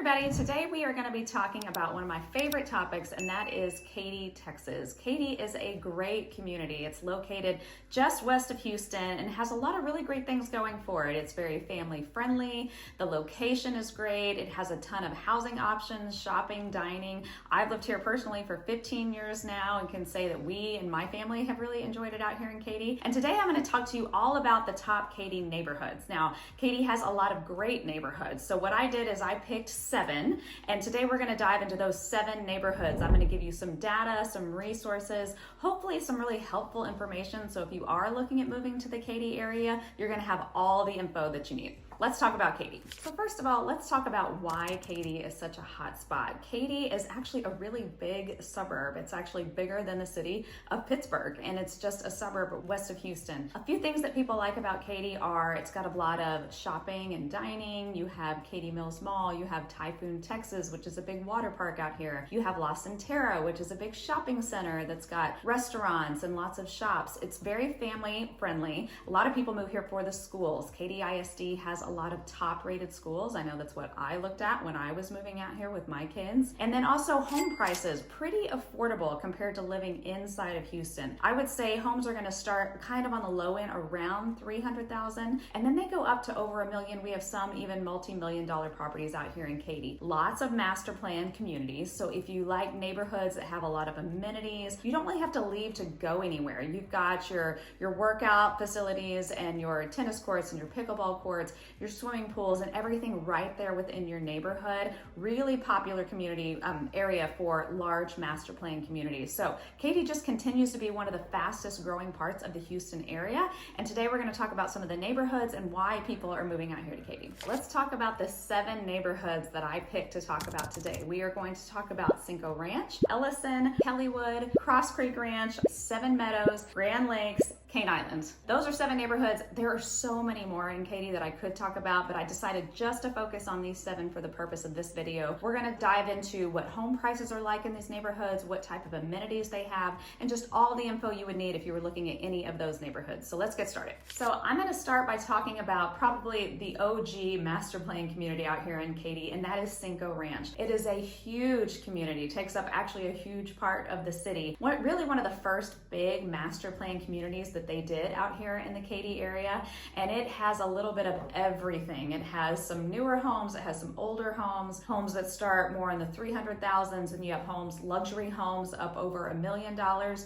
everybody. Today we are going to be talking about one of my favorite topics, and that is Katy, Texas. Katy is a great community. It's located just west of Houston and has a lot of really great things going for it. It's very family friendly. The location is great. It has a ton of housing options, shopping, dining. I've lived here personally for 15 years now and can say that we and my family have really enjoyed it out here in Katy. And today I'm going to talk to you all about the top Katy neighborhoods. Now, Katy has a lot of great neighborhoods. So what I did is I picked 7, and today we're going to dive into those 7 neighborhoods. I'm going to give you some data, some resources, hopefully some really helpful information. So if you are looking at moving to the Katy area, you're going to have all the info that you need. Let's talk about Katy. So first of all, let's talk about why Katy is such a hot spot. Katy is actually a really big suburb. It's actually bigger than the city of Pittsburgh, and it's just a suburb west of Houston. A few things that people like about Katy are it's got a lot of shopping and dining. You have Katy Mills Mall. You have Typhoon, Texas, which is a big water park out here. You have La Centera, which is a big shopping center that's got restaurants and lots of shops. It's very family friendly. A lot of people move here for the schools. Katy ISD has a lot of top rated schools. I know that's what I looked at when I was moving out here with my kids. And then also home prices, pretty affordable compared to living inside of Houston. I would say homes are going to start kind of on the low end around $300,000, and then they go up to over $1 million. We have some even multi-million-dollar properties out here in Katy. Lots of master plan communities. So if you like neighborhoods that have a lot of amenities, you don't really have to leave to go anywhere. You've got your workout facilities and your tennis courts and your pickleball courts, your swimming pools, and everything right there within your neighborhood. Really popular community area for large master plan communities. So Katy just continues to be one of the fastest growing parts of the Houston area. And today we're going to talk about some of the neighborhoods and why people are moving out here to Katy. Let's talk about the 7 neighborhoods that I picked to talk about today. We are going to talk about Cinco Ranch, Elyson, Kelliwood, Cross Creek Ranch, 7 Meadows, Grand Lakes, Katy Island. Those are 7 neighborhoods. There are so many more in Katy that I could talk about, but I decided just to focus on these 7 for the purpose of this video. We're going to dive into what home prices are like in these neighborhoods, what type of amenities they have, and just all the info you would need if you were looking at any of those neighborhoods. So let's get started. So I'm going to start by talking about probably the OG master plan community out here in Katy, and that is Cinco Ranch. It is a huge community, takes up actually a huge part of the city. Really one of the first big master plan communities that they did out here in the Katy area, and it has a little bit of everything. It has some newer homes, it has some older homes, homes that start more in the 300,000s, and you have homes, luxury homes up over $1 million,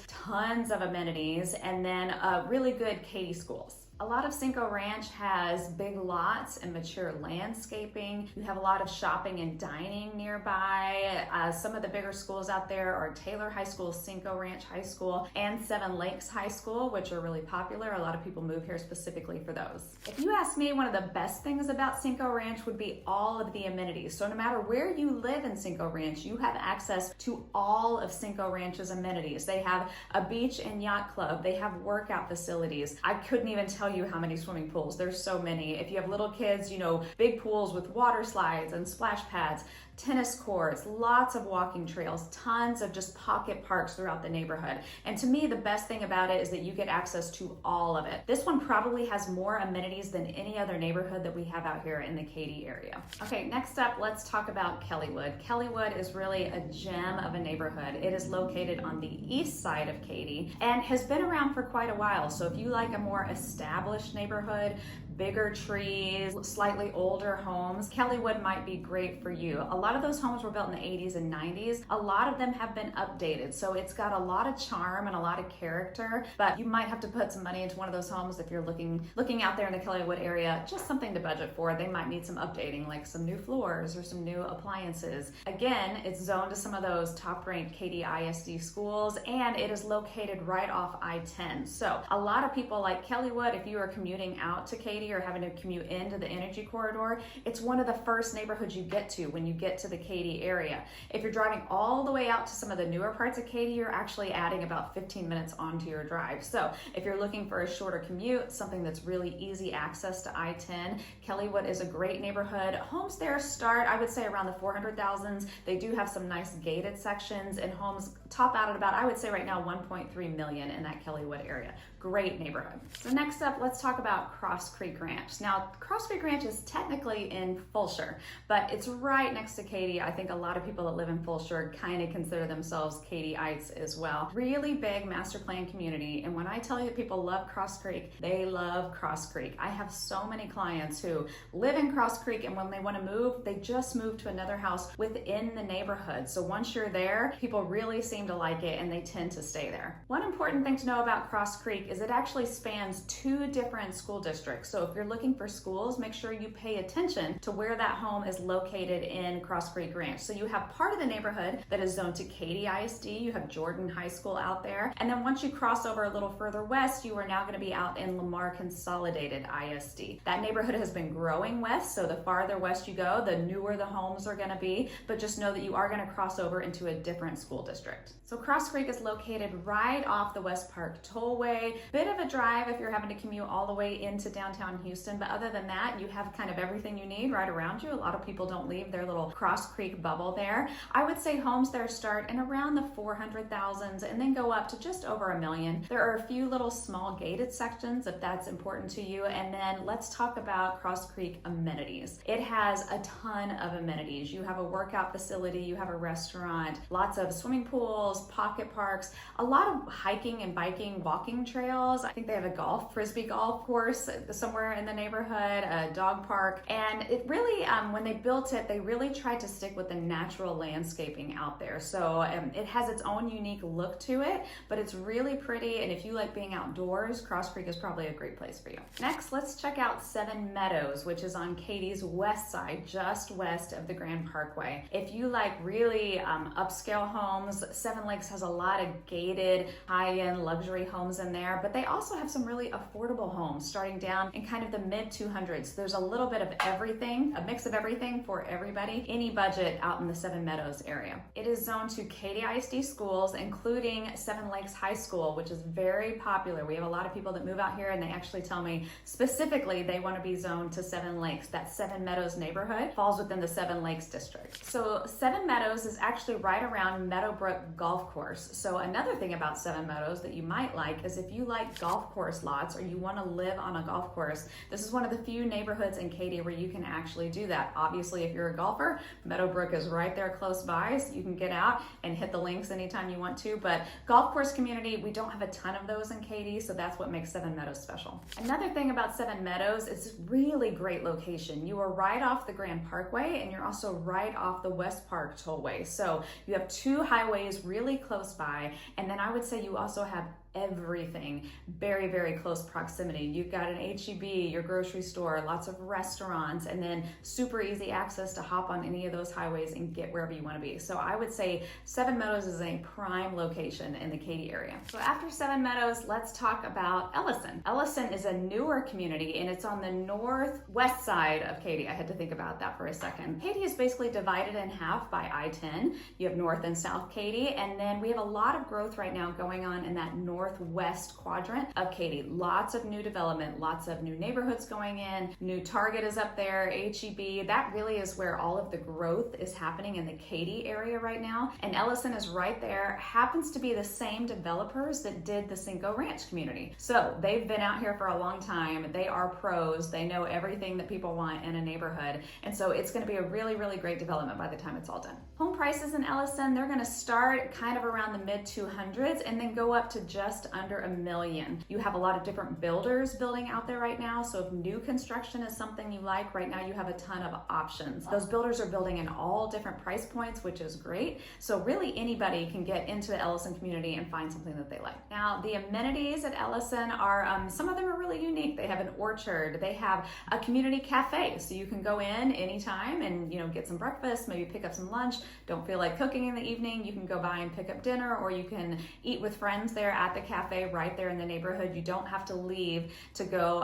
tons of amenities, and then really good Katy schools. A lot of Cinco Ranch has big lots and mature landscaping. You have a lot of shopping and dining nearby. Some of the bigger schools out there are Taylor High School, Cinco Ranch High School, and Seven Lakes High School, which are really popular. A lot of people move here specifically for those. If you ask me, one of the best things about Cinco Ranch would be all of the amenities. So no matter where you live in Cinco Ranch, you have access to all of Cinco Ranch's amenities. They have a beach and yacht club. They have workout facilities. I couldn't even tell you how many swimming pools. There's so many. If you have little kids, big pools with water slides and splash pads, tennis courts, lots of walking trails, tons of just pocket parks throughout the neighborhood. And to me, the best thing about it is that you get access to all of it. This one probably has more amenities than any other neighborhood that we have out here in the Katy area. Okay, next up, let's talk about Kelliwood. Kelliwood is really a gem of a neighborhood. It is located on the east side of Katy and has been around for quite a while. So if you like a more established neighborhood, bigger trees, slightly older homes, Kelliwood might be great for you. A lot of those homes were built in the 80s and 90s. A lot of them have been updated. So it's got a lot of charm and a lot of character, but you might have to put some money into one of those homes if you're looking out there in the Kelliwood area, just something to budget for. They might need some updating, like some new floors or some new appliances. Again, it's zoned to some of those top-ranked Katy ISD schools, and it is located right off I-10. So a lot of people like Kelliwood, if you are commuting out to Katy or having to commute into the energy corridor, it's one of the first neighborhoods you get to when you get to the Katy area. If you're driving all the way out to some of the newer parts of Katy, you're actually adding about 15 minutes onto your drive. So if you're looking for a shorter commute, something that's really easy access to I-10, Kelliwood is a great neighborhood. Homes there start, I would say, around the 400,000s. They do have some nice gated sections, and homes top out at about, I would say right now, 1.3 million in that Kelliwood area. Great neighborhood. So next up, let's talk about Cross Creek Creek Ranch. Now, Cross Creek Ranch is technically in Fulshire, but it's right next to Katy. I think a lot of people that live in Fulshire kind of consider themselves Katyites as well. Really big master plan community, and when I tell you that people love Cross Creek, they love Cross Creek. I have so many clients who live in Cross Creek, and when they want to move, they just move to another house within the neighborhood. So once you're there, people really seem to like it and they tend to stay there. One important thing to know about Cross Creek is it actually spans 2 different school districts. So if you're looking for schools, make sure you pay attention to where that home is located in Cross Creek Ranch. So you have part of the neighborhood that is zoned to Katy ISD, you have Jordan High School out there, and then once you cross over a little further west, you are now going to be out in Lamar Consolidated ISD. That neighborhood has been growing west, so the farther west you go, the newer the homes are going to be, but just know that you are going to cross over into a different school district. So Cross Creek is located right off the West Park Tollway. Bit of a drive if you're having to commute all the way into downtown Houston, but other than that, you have kind of everything you need right around you. A lot of people don't leave their little Cross Creek bubble there. I would say homes there start in around the 400,000s and then go up to just over $1 million. There are a few little small gated sections if that's important to you. And then let's talk about Cross Creek amenities. It has a ton of amenities. You have a workout facility, you have a restaurant, lots of swimming pools, pocket parks, a lot of hiking and biking, walking trails. I think they have a frisbee golf course somewhere in the neighborhood, a dog park. And it really, when they built it, they really tried to stick with the natural landscaping out there. So it has its own unique look to it, but it's really pretty. And if you like being outdoors, Cross Creek is probably a great place for you. Next, let's check out Seven Meadows, which is on Katy's west side, just west of the Grand Parkway. If you like really upscale homes, Seven Lakes has a lot of gated, high-end luxury homes in there, but they also have some really affordable homes starting down in kind of the mid 200s. There's a little bit of everything, a mix of everything for everybody, any budget out in the Seven Meadows area. It is zoned to Katy ISD schools, including Seven Lakes High School, which is very popular. We have a lot of people that move out here and they actually tell me specifically they want to be zoned to Seven Lakes. That Seven Meadows neighborhood falls within the Seven Lakes district. So Seven Meadows is actually right around Meadowbrook Golf Course. So another thing about Seven Meadows that you might like is if you like golf course lots or you want to live on a golf course, this is one of the few neighborhoods in Katy where you can actually do that. Obviously, if you're a golfer, Meadowbrook is right there close by, so you can get out and hit the links anytime you want to. But golf course community, we don't have a ton of those in Katy, so that's what makes Seven Meadows special. Another thing about Seven Meadows, it's really great location. You are right off the Grand Parkway and you're also right off the West Park Tollway. So you have 2 highways really close by, and then I would say you also have everything very, very close proximity. You've got an H-E-B, your grocery store, lots of restaurants, and then super easy access to hop on any of those highways and get wherever you want to be. So I would say Seven Meadows is a prime location in the Katy area. So after Seven Meadows, let's talk about Elyson. Elyson is a newer community and it's on the northwest side of Katy. I had to think about that for a second. Katy is basically divided in half by I-10. You have North and South Katy, and then we have a lot of growth right now going on in that northwest quadrant of Katy. Lots of new development, lots of new neighborhoods going in, new Target is up there, H-E-B. That really is where all of the growth is happening in the Katy area right now. And Elyson is right there, happens to be the same developers that did the Cinco Ranch community. So they've been out here for a long time. They are pros. They know everything that people want in a neighborhood. And so it's going to be a really, really great development by the time it's all done. Home prices in Elyson, they're going to start kind of around the mid 200s and then go up to just under $1 million. You have a lot of different builders building out there right now. So if new construction is something you like, right now you have a ton of options. Those builders are building in all different price points, which is great. So really anybody can get into the Elyson community and find something that they like. Now the amenities at Elyson are, some of them are really unique. They have an orchard, they have a community cafe. So you can go in anytime and get some breakfast, maybe pick up some lunch. Don't feel like cooking in the evening, you can go by and pick up dinner, or you can eat with friends there at the cafe right there in the neighborhood. You don't have to leave to go,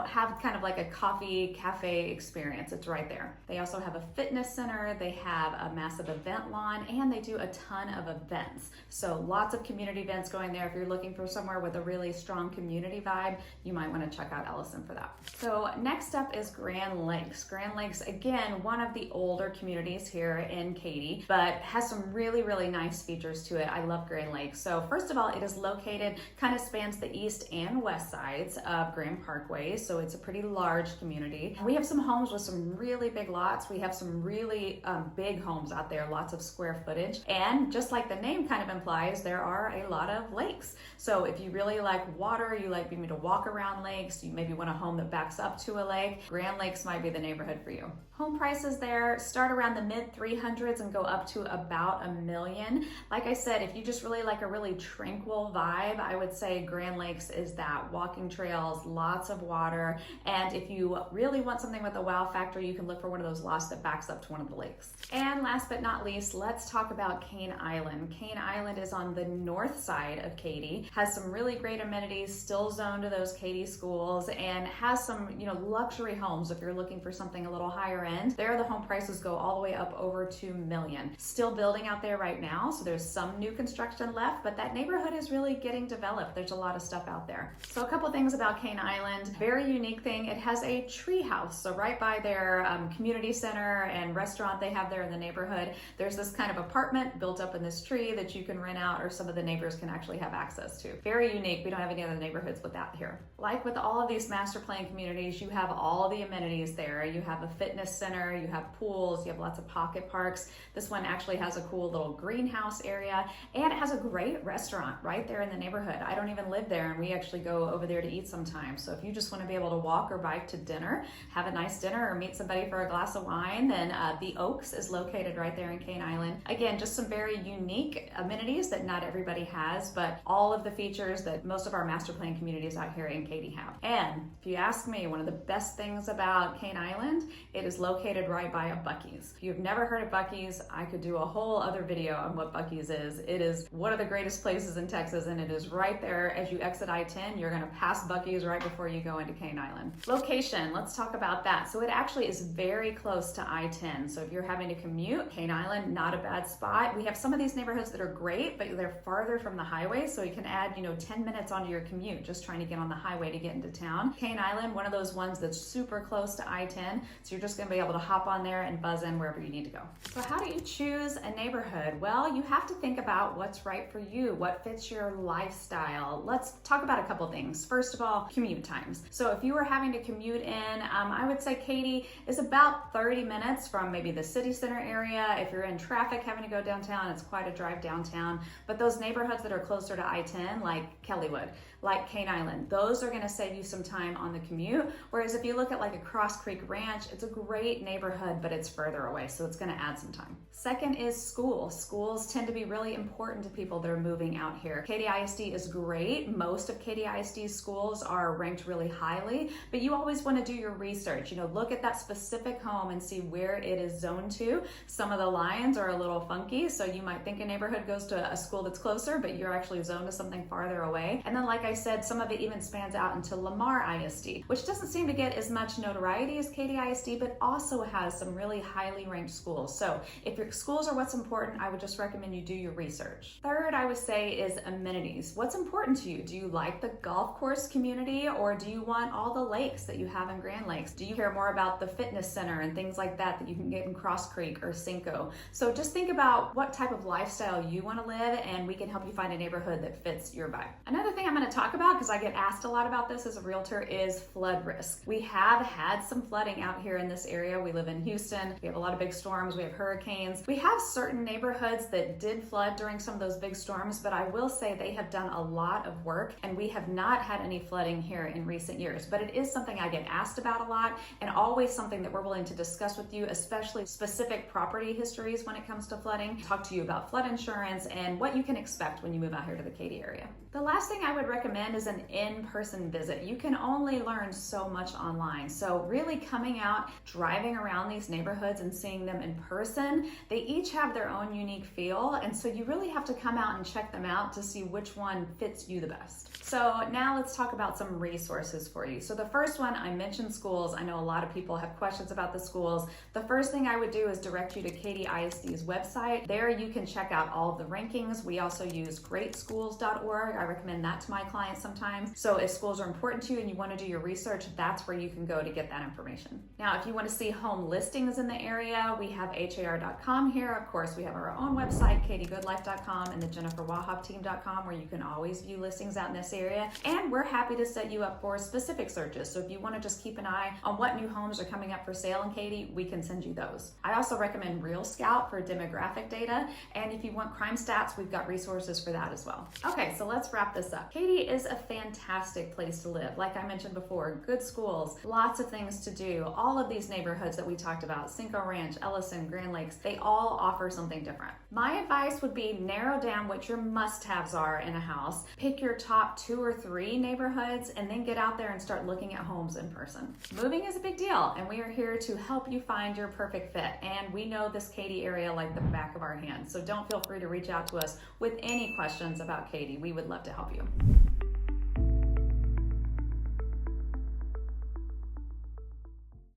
have kind of like a coffee cafe experience. It's right there. They also have a fitness center. They have a massive event lawn, and they do a ton of events. So lots of community events going there. If you're looking for somewhere with a really strong community vibe, you might want to check out Elyson for that. So next up is Grand Lakes. Grand Lakes, again, one of the older communities here in Katy, but has some really, really nice features to it. I love Grand Lakes. So first of all, it is located located, kind of spans the east and west sides of Grand Parkway, so it's a pretty large community. We have some homes with some really big lots. We have some really big homes out there, lots of square footage, and just like the name kind of implies, there are a lot of lakes. So if you really like water, you like being able to walk around lakes, you maybe want a home that backs up to a lake, Grand Lakes might be the neighborhood for you. Home prices there start around the mid 300s and go up to about $1 million. Like I said, if you just really like a really tranquil vibe, I would say Grand Lakes is that. Walking trails, lots of water, and if you really want something with a wow factor, you can look for one of those lots that backs up to one of the lakes. And last but not least, let's talk about Cane Island. Cane Island is on the north side of Katy, has some really great amenities, still zoned to those Katy schools, and has some, luxury homes if you're looking for something a little higher end. There, the home prices go all the way up over $2 million. Still building out there right now, so there's some new construction left, but that neighborhood is really getting developed. There's a lot of stuff out there. So a couple things about Cane Island. Very unique thing, it has a tree house. So right by their community center and restaurant they have there in the neighborhood, there's this kind of apartment built up in this tree that you can rent out, or some of the neighbors can actually have access to. Very unique. We don't have any other neighborhoods with that here. Like with all of these master plan communities, you have all the amenities there. You have a fitness center, you have pools, you have lots of pocket parks. This one actually has a cool little greenhouse area, and it has a great restaurant right there in the neighborhood. I don't even live there, and we actually go over there to eat sometimes. So if you just want to be able to walk or bike to dinner, have a nice dinner, or meet somebody for a glass of wine, then the Oaks is located right there in Cane Island. Again, just some very unique amenities that not everybody has, but all of the features that most of our master plan communities out here in Katy have. And if you ask me, one of the best things about Cane Island, it is located right by a Buc-ee's. If you've never heard of Buc-ee's, I could do a whole other video on what Buc-ee's is. It is one of the greatest places in Texas, and it is right there as you exit I-10. You're going to pass Buc-ee's right before you go into Cane Island. Location, let's talk about that. So it actually is very close to I-10. So if you're having to commute, Cane Island, not a bad spot. We have some of these neighborhoods that are great, but they're farther from the highway, so you can add 10 minutes onto your commute just trying to get on the highway to get into town. Cane Island, one of those ones that's super close to I-10, so you're just going to be able to hop on there and buzz in wherever you need to go. So how do you choose a neighborhood? Well, you have to think about what's right for you, what fits your lifestyle. Let's talk about a couple things. First of all, commute times. So if you were having to commute in, I would say Katy is about 30 minutes from maybe the city center area. If you're in traffic having to go downtown, it's quite a drive downtown. But those neighborhoods that are closer to I-10, like Kelliwood, like Cane Island, those are going to save you some time on the commute. Whereas if you look at like a Cross Creek Ranch, it's a great neighborhood, but it's further away, so it's going to add some time. Second is school. Schools tend to be really important to people that are moving out here. Katy ISD is great. Most of Katy ISD's schools are ranked really highly, but you always want to do your research. Look at that specific home and see where it is zoned to. Some of the lines are a little funky, so you might think a neighborhood goes to a school that's closer, but you're actually zoned to something farther away. And then, like I said, some of it even spans out into Lamar ISD, which doesn't seem to get as much notoriety as Katy ISD, but also has some really highly ranked schools. So if your schools are what's important, I would just recommend you do your research. Third, I would say, is amenities. What's important to you? Do you like the golf course community, or do you want all the lakes that you have in Grand Lakes? Do you care more about the fitness center and things like that you can get in Cross Creek or Cinco? So just think about what type of lifestyle you want to live, and we can help you find a neighborhood that fits your vibe. Another thing I'm going to talk about, because I get asked a lot about this as a realtor, is flood risk. We have had some flooding out here in this area. We live in Houston. We have a lot of big storms. We have hurricanes. We have certain neighborhoods that did flood during some of those big storms, but I will say they have done a lot of work, and we have not had any flooding here in recent years. But it is something I get asked about a lot, and always something that we're willing to discuss with you, especially specific property histories when it comes to flooding. Talk to you about flood insurance and what you can expect when you move out here to the Katy area. The last thing I would recommend is an in-person visit. You can only learn so much online. So really coming out, driving around these neighborhoods and seeing them in person, they each have their own unique feel. And so you really have to come out and check them out to see which one fits you the best. So now let's talk about some resources for you. So the first one, I mentioned schools. I know a lot of people have questions about the schools. The first thing I would do is direct you to Katy ISD's website. There you can check out all of the rankings. We also use greatschools.org. I recommend that to my clients. clients sometimes. So if schools are important to you and you want to do your research, that's where you can go to get that information. Now, if you want to see home listings in the area, we have har.com here. Of course, we have our own website, katygoodlife.com, and the jenniferwauhobteam.com, where you can always view listings out in this area. And we're happy to set you up for specific searches. So if you want to just keep an eye on what new homes are coming up for sale in Katy, we can send you those. I also recommend Real Scout for demographic data. And if you want crime stats, we've got resources for that as well. Okay, so let's wrap this up. Katy is a fantastic place to live. Like I mentioned before, good schools, lots of things to do. All of these neighborhoods that we talked about, Cinco Ranch, Elyson, Grand Lakes, they all offer something different. My advice would be narrow down what your must-haves are in a house, pick your top 2 or 3 neighborhoods, and then get out there and start looking at homes in person. Moving is a big deal, and we are here to help you find your perfect fit. And we know this Katy area like the back of our hand. So don't feel free to reach out to us with any questions about Katy. We would love to help you.